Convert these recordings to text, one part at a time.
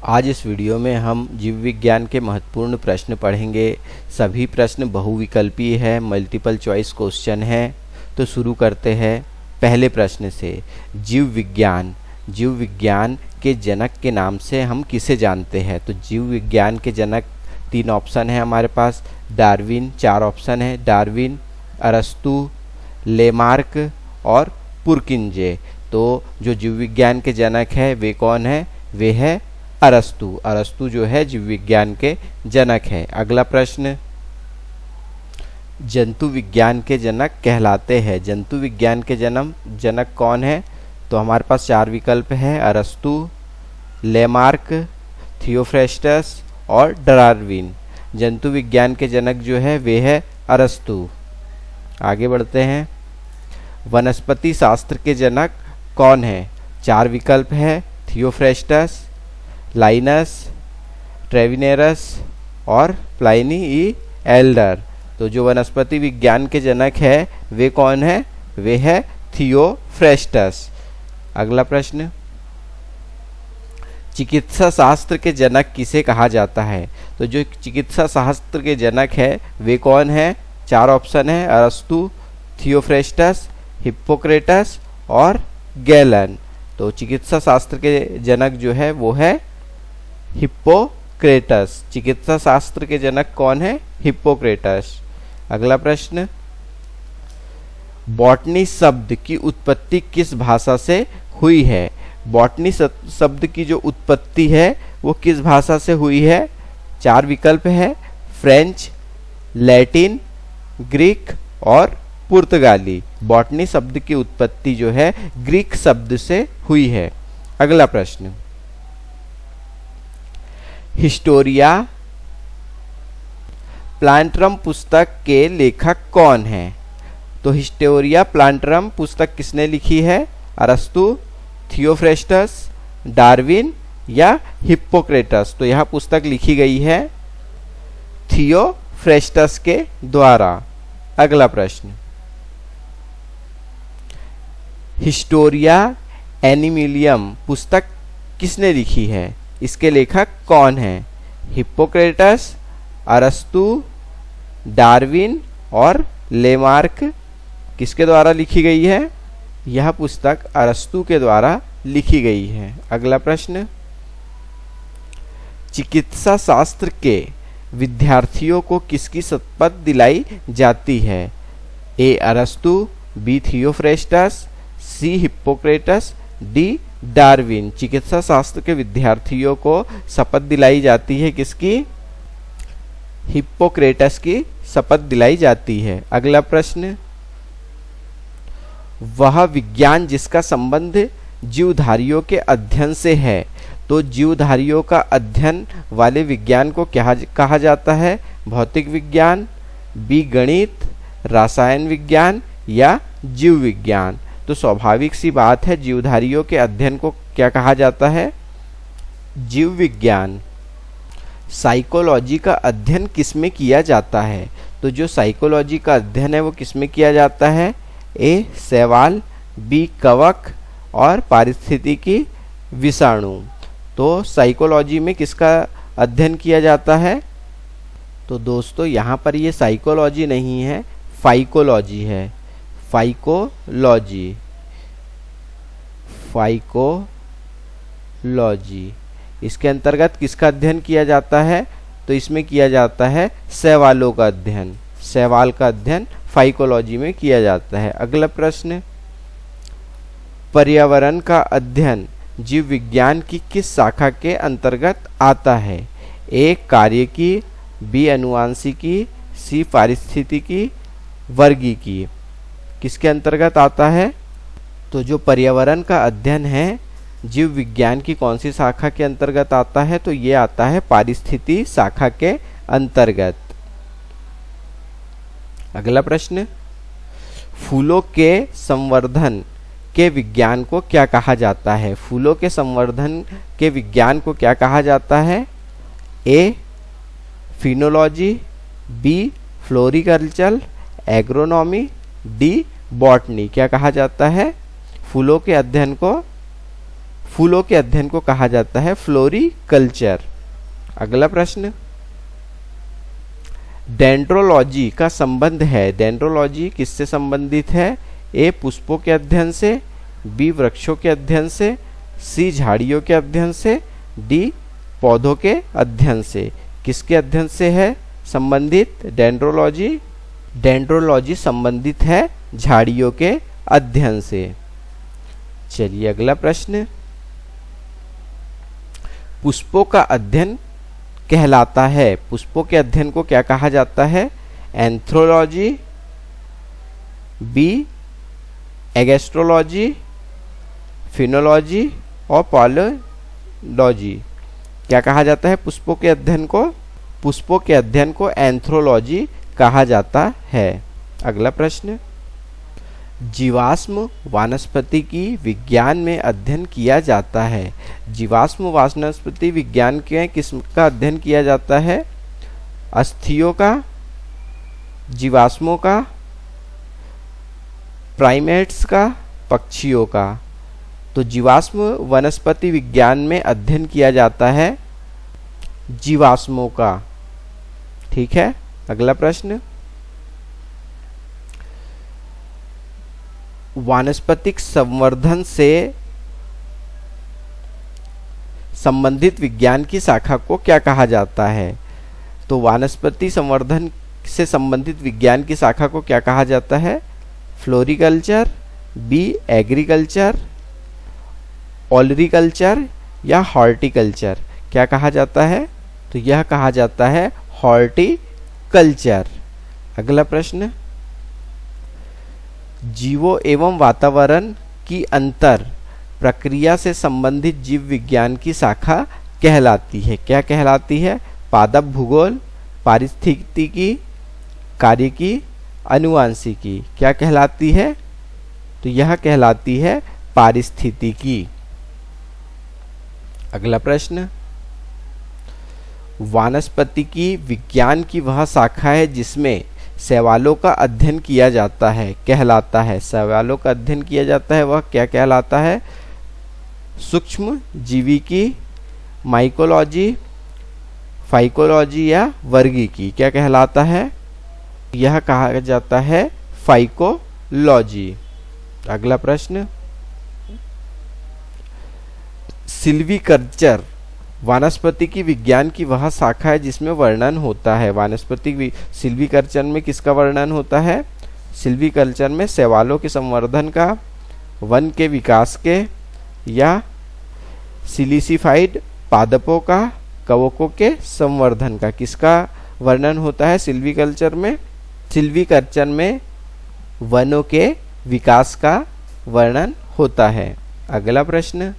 आज इस वीडियो में हम जीव विज्ञान के महत्वपूर्ण प्रश्न पढ़ेंगे। सभी प्रश्न बहुविकल्पीय है, मल्टीपल चॉइस क्वेश्चन है। तो शुरू करते हैं पहले प्रश्न से। जीव विज्ञान के जनक के नाम से हम किसे जानते हैं? तो जीव विज्ञान के जनक 3 ऑप्शन है हमारे पास। डार्विन, 4 ऑप्शन है। डार्विन, अरस्तु, लेमार्क और पुरकिंजे। तो जो जीव विज्ञान के जनक है वे कौन है? वे है अरस्तु। अरस्तु जो है जीव विज्ञान के जनक है। अगला प्रश्न, जंतु विज्ञान के जनक कहलाते हैं। जंतु विज्ञान के जनक कौन है? तो हमारे पास 4 विकल्प है। अरस्तु, लेमार्क, थियोफ्रेस्टस और डार्विन। जंतु विज्ञान के जनक जो है वे है अरस्तु। आगे बढ़ते हैं। वनस्पति शास्त्र के जनक कौन है? 4 विकल्प है। थियोफ्रेस्टस, लाइनस, ट्रेविनेरस और प्लाइनी ई एल्डर। तो जो वनस्पति विज्ञान के जनक है वे कौन है? वे है थियोफ्रेस्टस। अगला प्रश्न, चिकित्सा शास्त्र के जनक किसे कहा जाता है? तो जो चिकित्सा शास्त्र के जनक है वे कौन है? 4 ऑप्शन है। अरस्तु, थियोफ्रेस्टस, हिप्पोक्रेटस और गैलन। तो चिकित्सा शास्त्र के जनक जो है वो है हिप्पोक्रेटस। चिकित्सा शास्त्र के जनक कौन है? हिप्पोक्रेटस। अगला प्रश्न, बॉटनी शब्द की उत्पत्ति किस भाषा से हुई है? बॉटनी शब्द की जो उत्पत्ति है वो किस भाषा से हुई है? 4 विकल्प है। फ्रेंच, लैटिन, ग्रीक और पुर्तगाली। बॉटनी शब्द की उत्पत्ति जो है ग्रीक शब्द से हुई है। अगला प्रश्न, हिस्टोरिया प्लांटरम पुस्तक के लेखक कौन है? तो हिस्टोरिया प्लांटरम पुस्तक किसने लिखी है? अरस्तु, थियोफ्रेस्टस, डार्विन या हिप्पोक्रेटस? तो यह पुस्तक लिखी गई है थियोफ्रेस्टस के द्वारा। अगला प्रश्न, हिस्टोरिया एनिमिलियम पुस्तक किसने लिखी है? इसके लेखक कौन है? हिप्पोक्रेटस, अरस्तु, डार्विन और लेमार्क। किसके द्वारा लिखी गई है? यह पुस्तक अरस्तु के द्वारा लिखी गई है। अगला प्रश्न, चिकित्सा शास्त्र के विद्यार्थियों को किसकी शपथ दिलाई जाती है? ए अरस्तु, बी थियोफ्रेस्टस, सी हिप्पोक्रेटस, डी डार्विन। चिकित्सा शास्त्र के विद्यार्थियों को शपथ दिलाई जाती है किसकी? हिप्पोक्रेटस की शपथ दिलाई जाती है। अगला प्रश्न, वह विज्ञान जिसका संबंध जीवधारियों के अध्ययन से है। तो जीवधारियों का अध्ययन वाले विज्ञान को क्या कहा जाता है? भौतिक विज्ञान, बी गणित, रसायन विज्ञान या जीव विज्ञान। तो स्वाभाविक सी बात है, जीवधारियों के अध्ययन को क्या कहा जाता है? जीव विज्ञान। साइकोलॉजी का अध्ययन किसमें किया जाता है? तो जो साइकोलॉजी का अध्ययन है वो किसमें किया जाता है? ए शैवाल, बी कवक और पारिस्थितिकी विषाणु। तो साइकोलॉजी में किसका अध्ययन किया जाता है? तो दोस्तों यहाँ पर ये साइकोलॉजी नहीं है, फाइकोलॉजी है। फाइकोलॉजी इसके अंतर्गत किसका अध्ययन किया जाता है? तो इसमें किया जाता है शैवालों का अध्ययन। शैवाल का अध्ययन फाइकोलॉजी में किया जाता है। अगला प्रश्न, पर्यावरण का अध्ययन जीव विज्ञान की किस शाखा के अंतर्गत आता है? ए कार्यिकी, बी अनुवांशिकी, सी पारिस्थितिकी, वर्गीकी। किसके अंतर्गत आता है? तो जो पर्यावरण का अध्ययन है जीव विज्ञान की कौन सी शाखा के अंतर्गत आता है? तो ये आता है पारिस्थिति शाखा के अंतर्गत। अगला प्रश्न, फूलों के संवर्धन के विज्ञान को क्या कहा जाता है? फूलों के संवर्धन के विज्ञान को क्या कहा जाता है? A phenology, B floriculture, agronomy, D botany. क्या कहा जाता है? फूलों के अध्ययन को फूलों के अध्ययन को कहा जाता है फ्लोरिकल्चर। अगला प्रश्न, डेंड्रोलॉजी का संबंध है, डेंड्रोलॉजी किससे संबंधित है? ए पुष्पों के अध्ययन से, बी वृक्षों के अध्ययन से, सी झाड़ियों के अध्ययन से, डी पौधों के अध्ययन से। किसके अध्ययन से है संबंधित डेंड्रोलॉजी? डेंड्रोलॉजी संबंधित है झाड़ियों के अध्ययन से। चलिए अगला प्रश्न, पुष्पों का अध्ययन कहलाता है, पुष्पों के अध्ययन को क्या कहा जाता है? एंथ्रोलॉजी, बी एगेस्ट्रोलॉजी, फिनोलॉजी और पॉलिलॉजी। क्या कहा जाता है पुष्पों के अध्ययन को? पुष्पों के अध्ययन को एंथ्रोलॉजी कहा जाता है। अगला प्रश्न, जीवाश्म वानस्पति की विज्ञान में अध्ययन किया जाता है। जीवाश्म वानस्पति विज्ञान के किसका अध्ययन किया जाता है? अस्थियों का, जीवाश्मों का, प्राइमेट्स का, पक्षियों का। तो जीवाश्म वनस्पति विज्ञान में अध्ययन किया जाता है जीवाश्मों का। ठीक है। अगला प्रश्न, वानस्पतिक संवर्धन से संबंधित विज्ञान की शाखा को क्या कहा जाता है? तो वानस्पति संवर्धन से संबंधित विज्ञान की शाखा को क्या कहा जाता है? फ्लोरिकल्चर, बी एग्रीकल्चर, ओलरीकल्चर या हॉर्टिकल्चर। क्या कहा जाता है? तो यह कहा जाता है हॉर्टिकल्चर। अगला प्रश्न, जीवों एवं वातावरण की अंतर प्रक्रिया से संबंधित जीव विज्ञान की शाखा कहलाती है। क्या कहलाती है? पादप भूगोल, पारिस्थितिकी, कार्यिकी, अनुवांशिकी। क्या कहलाती है? तो यह कहलाती है पारिस्थितिकी। अगला प्रश्न, वानस्पतिकी विज्ञान की वह शाखा है जिसमें शैवालों का अध्ययन किया जाता है, कहलाता है। शैवालों का अध्ययन किया जाता है वह क्या कहलाता है? सूक्ष्म जीविकी, माइकोलॉजी, फाइकोलॉजी या वर्गीकी। क्या कहलाता है? यह कहा जाता है फाइकोलॉजी। अगला प्रश्न, सिल्वीकल्चर वानस्पति की विज्ञान की वह शाखा है जिसमें वर्णन होता है। वानस्पतिक सिल्वीकल्चर में किसका वर्णन होता है? सिल्वीकल्चर में शैवालों के संवर्धन का, वन के विकास के या सिलिसिफाइड पादपों का, कवकों के संवर्धन का। किसका वर्णन होता है सिल्वीकल्चर में? सिल्वीकल्चर में वनों के विकास का वर्णन होता है। अगला प्रश्न,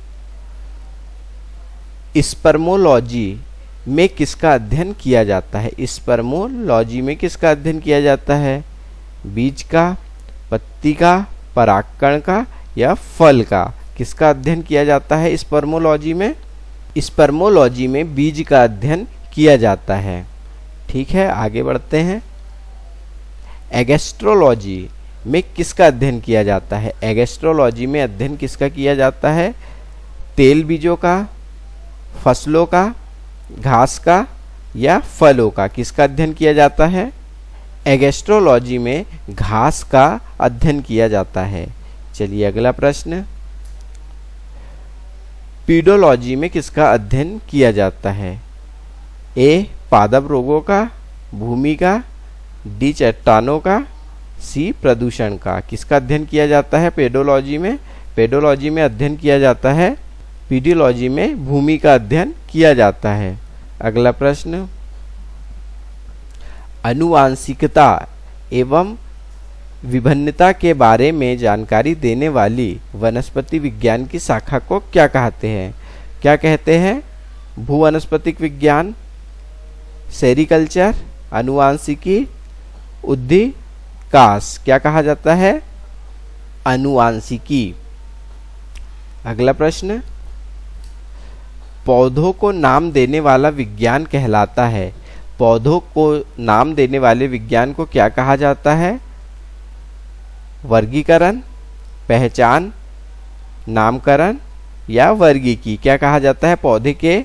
स्पर्मोलॉजी में किसका अध्ययन किया जाता है? स्पर्मोलॉजी में किसका अध्ययन किया जाता है? बीज का, पत्ती का, परागकण का या फल का। किसका अध्ययन किया जाता है स्पर्मोलॉजी में? स्पर्मोलॉजी में बीज का अध्ययन किया जाता है। ठीक है, आगे बढ़ते हैं। एगेस्ट्रोलॉजी में किसका अध्ययन किया जाता है? एगेस्ट्रोलॉजी में अध्ययन किसका किया जाता है? तेल बीजों का, फसलों का, घास का या फलों का। किसका अध्ययन किया जाता है? एगेस्ट्रोलॉजी में घास का अध्ययन किया जाता है। चलिए अगला प्रश्न, पीडोलॉजी में किसका अध्ययन किया जाता है? ए पादप रोगों का, भूमि का, डी चट्टानों का, सी प्रदूषण का। किसका अध्ययन किया जाता है पेडोलॉजी में? पेडोलॉजी में अध्ययन किया जाता है, पीडोलॉजी में भूमि का अध्ययन किया जाता है। अगला प्रश्न, आनुवांशिकता एवं विभिन्नता के बारे में जानकारी देने वाली वनस्पति विज्ञान की शाखा को क्या कहते हैं? क्या कहते हैं? भूवनस्पतिक विज्ञान, सेरिकल्चर, आनुवांशिकी, उद्भिदविकास। क्या कहा जाता है? आनुवांशिकी। अगला प्रश्न, पौधों को नाम देने वाला विज्ञान कहलाता है। पौधों को नाम देने वाले विज्ञान को क्या कहा जाता है? वर्गीकरण, पहचान, नामकरण या वर्गीकी। क्या कहा जाता है पौधे के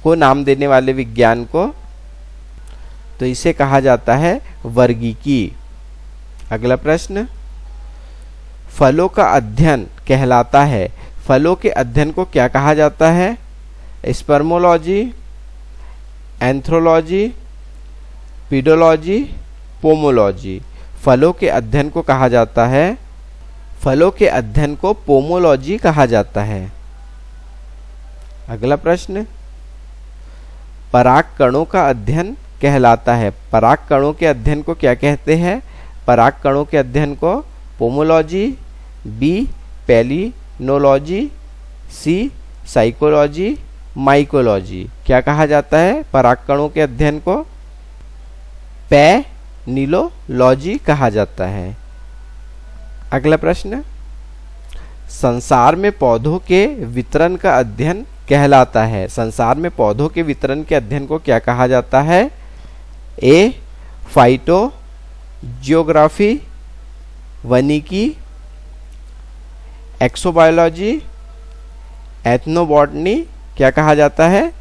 को नाम देने वाले विज्ञान को? तो इसे कहा जाता है वर्गीकी। अगला प्रश्न, फलों का अध्ययन कहलाता है। फलों के अध्ययन को क्या कहा जाता है? Spermology, anthology, pedology, pomology. फलों के अध्ययन को कहा जाता है, फलों के अध्ययन को पोमोलॉजी कहा जाता है। अगला प्रश्न, पराग कणों का अध्ययन कहलाता है। पराग कणों के अध्ययन को क्या कहते हैं? पराग कणों के अध्ययन को पोमोलॉजी, बी पेलिनोलॉजी, सी साइकोलॉजी, माइकोलॉजी। क्या कहा जाता है पराग कणों के अध्ययन को? पेनिलोलॉजी कहा जाता है। अगला प्रश्न, संसार में पौधों के वितरण का अध्ययन कहलाता है। संसार में पौधों के वितरण के अध्ययन को क्या कहा जाता है? ए फाइटो जियोग्राफी, वनिकी, एक्सोबायोलॉजी, एथनोबॉटनी। क्या कहा जाता है?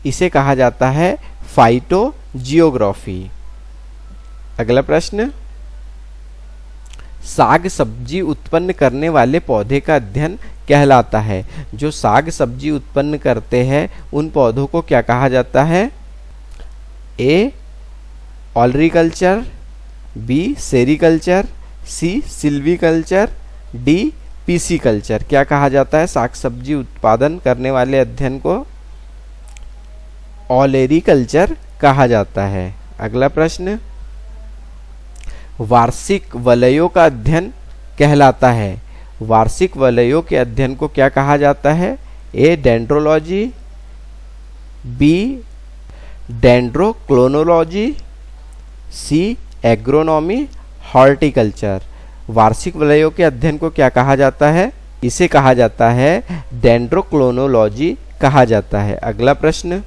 इसे कहा जाता है फाइटो जियोग्राफी। अगला प्रश्न, साग सब्जी उत्पन्न करने वाले पौधे का अध्ययन कहलाता है। जो साग सब्जी उत्पन्न करते हैं उन पौधों को क्या कहा जाता है? ए ऑलरिकल्चर, बी सेरिकल्चर, सी सिल्वीकल्चर, डी पीसीकल्चर। क्या कहा जाता है साग सब्जी उत्पादन करने वाले अध्ययन को? ऑलेरिकल्चर कहा जाता है। अगला प्रश्न, वार्षिक वलयों का अध्ययन कहलाता है। वार्षिक वलयों के अध्ययन को क्या कहा जाता है? ए डेंड्रोलॉजी, बी डेंड्रोक्लोनोलॉजी, सी एग्रोनॉमी, हॉर्टिकल्चर। वार्षिक वलयों के अध्ययन को क्या कहा जाता है? इसे कहा जाता है डेंड्रोक्लोनोलॉजी कहा जाता है। अगला प्रश्न,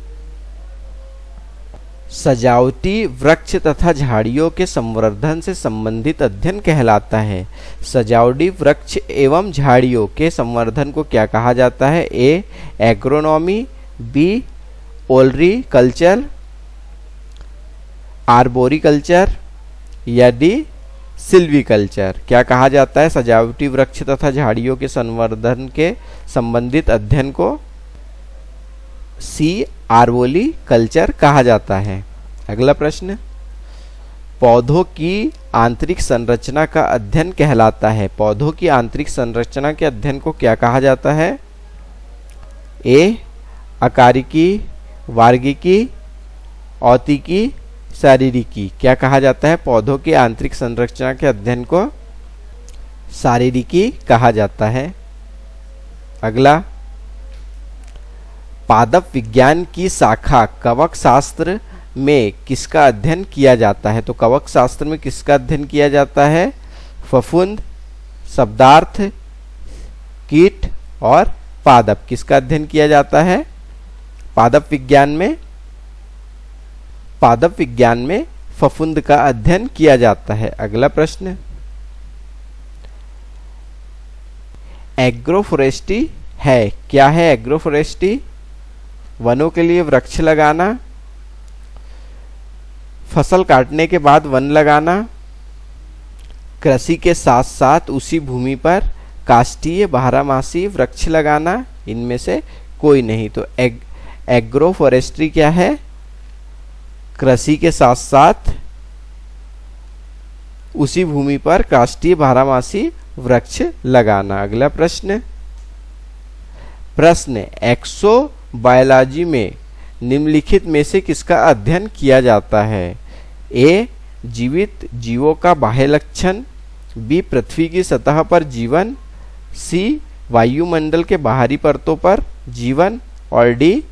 सजावटी वृक्ष तथा झाड़ियों के संवर्धन से संबंधित अध्ययन कहलाता है। सजावटी वृक्ष एवं झाड़ियों के संवर्धन को क्या कहा जाता है? ए एग्रोनॉमी, बी ओलरीकल्चर, आर्बोरिकल्चर, या डी सिल्वीकल्चर। क्या कहा जाता है सजावटी वृक्ष तथा झाड़ियों के संवर्धन के संबंधित अध्ययन को? सी आर्बोरिकल्चर कहा जाता है। अगला प्रश्न, पौधों की आंतरिक संरचना का अध्ययन कहलाता है। पौधों की आंतरिक संरचना के अध्ययन को क्या कहा जाता है? ए अकारिकी, वार्गिकी, औतिकी, शारीरिकी। क्या कहा जाता है पौधों की आंतरिक संरचना के अध्ययन को? शारीरिकी कहा जाता है। अगला, पादप विज्ञान की शाखा कवक शास्त्र में किसका अध्ययन किया जाता है? तो कवक शास्त्र में किसका अध्ययन किया जाता है? फफूंद, शब्दार्थ, कीट और पादप। किसका अध्ययन किया जाता है पादप विज्ञान में? पादप विज्ञान में फफूंद का अध्ययन किया जाता है। अगला प्रश्न, एग्रोफोरेस्ट्री है। क्या है एग्रोफोरेस्ट्री? वनों के लिए वृक्ष लगाना, फसल काटने के बाद वन लगाना, कृषि के साथ साथ उसी भूमि पर काष्ठीय बारहमासी वृक्ष लगाना। इनमें से कोई नहीं। तो एग्रोफोरेस्ट्री क्या है? कृषि के साथ साथ उसी भूमि पर काष्ठीय बारहमासी वृक्ष लगाना। अगला प्रश्न, एक्सोबायोलॉजी में निम्नलिखित में से किसका अध्ययन किया जाता है? ए जीवित जीवों का बाह्य लक्षण, बी पृथ्वी की सतह पर जीवन, सी वायुमंडल के बाहरी परतों पर जीवन, और डी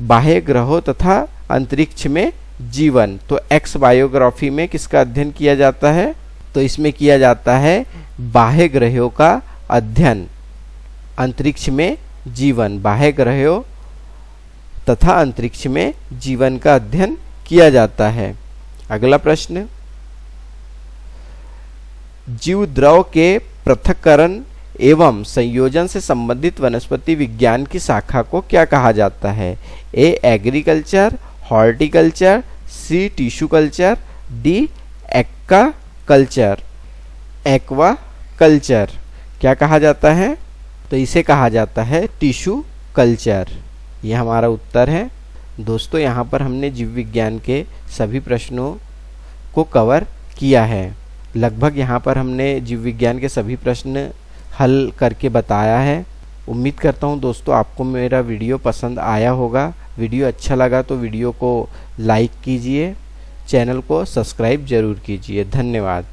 बाह्य ग्रहों तथा अंतरिक्ष में जीवन। तो एक्स बायोग्राफी में किसका अध्ययन किया जाता है? तो इसमें किया जाता है बाह्य ग्रहों का अध्ययन, अंतरिक्ष में जीवन, बाह्य ग्रहों तथा अंतरिक्ष में जीवन का अध्ययन किया जाता है। अगला प्रश्न, जीव द्रव के पृथक्करण एवं संयोजन से संबंधित वनस्पति विज्ञान की शाखा को क्या कहा जाता है? A agriculture, horticulture, C tissue culture, D aquaculture. Aquaculture क्या कहा जाता है? तो इसे कहा जाता है टिश्यू कल्चर। ये हमारा उत्तर है। दोस्तों यहाँ पर हमने जीव विज्ञान के सभी प्रश्नों को कवर किया है। लगभग यहाँ पर हमने जीव विज्ञान के सभी प्रश्न हल करके बताया है। उम्मीद करता हूँ दोस्तों आपको मेरा वीडियो पसंद आया होगा। वीडियो अच्छा लगा तो वीडियो को लाइक कीजिए, चैनल को सब्सक्राइब जरूर कीजिए। धन्यवाद।